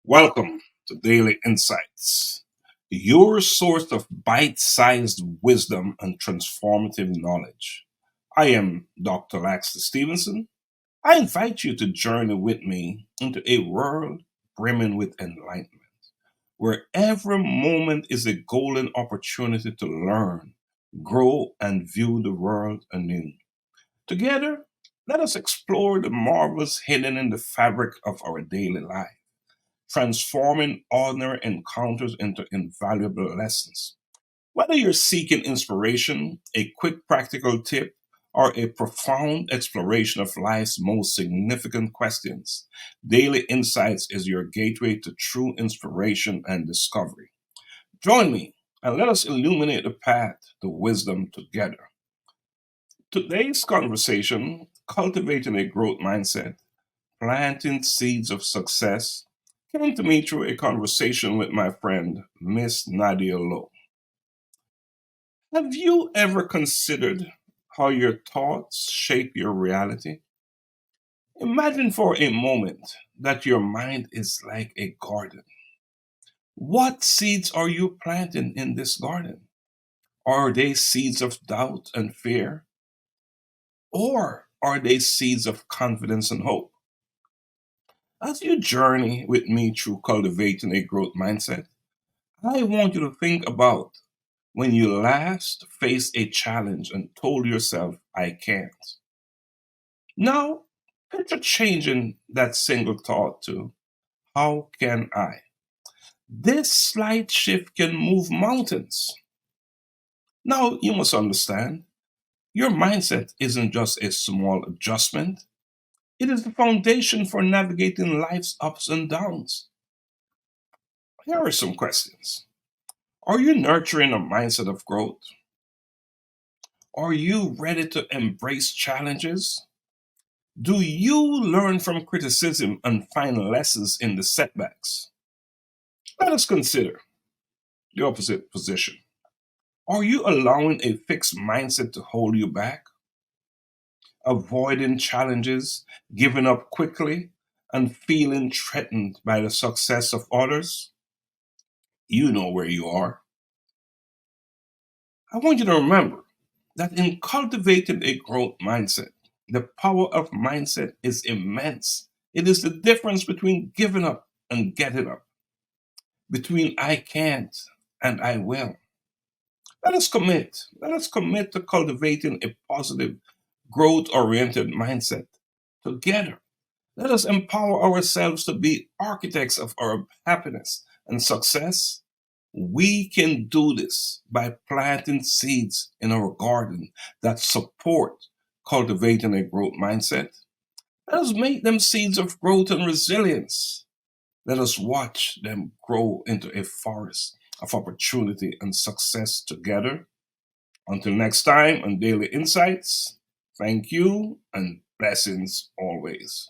Welcome to Daily Insights, your source of bite sized wisdom and transformative knowledge. I am Dr. Laxley Stephenson. I invite you to journey with me into a world brimming with enlightenment, where every moment is a golden opportunity to learn, grow, and view the world anew. Together, let us explore the marvels hidden in the fabric of our daily life, transforming ordinary encounters into invaluable lessons. Whether you're seeking inspiration, a quick practical tip, or a profound exploration of life's most significant questions, Daily Insights is your gateway to true inspiration and discovery. Join me and let us illuminate the path to wisdom together. Today's conversation, cultivating a growth mindset, planting seeds of success, came to me through a conversation with my friend, Miss Nadia Lowe. Have you ever considered how your thoughts shape your reality? Imagine for a moment that your mind is like a garden. What seeds are you planting in this garden? Are they seeds of doubt and fear? Or are they seeds of confidence and hope? As you journey with me through cultivating a growth mindset, I want you to think about when you last faced a challenge and told yourself, I can't. Now, picture changing that single thought to, how can I? This slight shift can move mountains. Now, you must understand, your mindset isn't just a small adjustment, it is the foundation for navigating life's ups and downs. Here are some questions. Are you nurturing a mindset of growth? Are you ready to embrace challenges? Do you learn from criticism and find lessons in the setbacks? Let us consider the opposite position. Are you allowing a fixed mindset to hold you back, avoiding challenges, giving up quickly, and feeling threatened by the success of others? You know where you are. I want you to remember that in cultivating a growth mindset, the power of mindset is immense. It is the difference between giving up and getting up, between I can't and I will. Let us commit. Let us commit to cultivating a positive, growth oriented mindset together. Let us empower ourselves to be architects of our happiness and success. We can do this by planting seeds in our garden that support cultivating a growth mindset. Let us make them seeds of growth and resilience. Let us watch them grow into a forest of opportunity and success together. Until next time on Daily Insights, thank you and blessings always.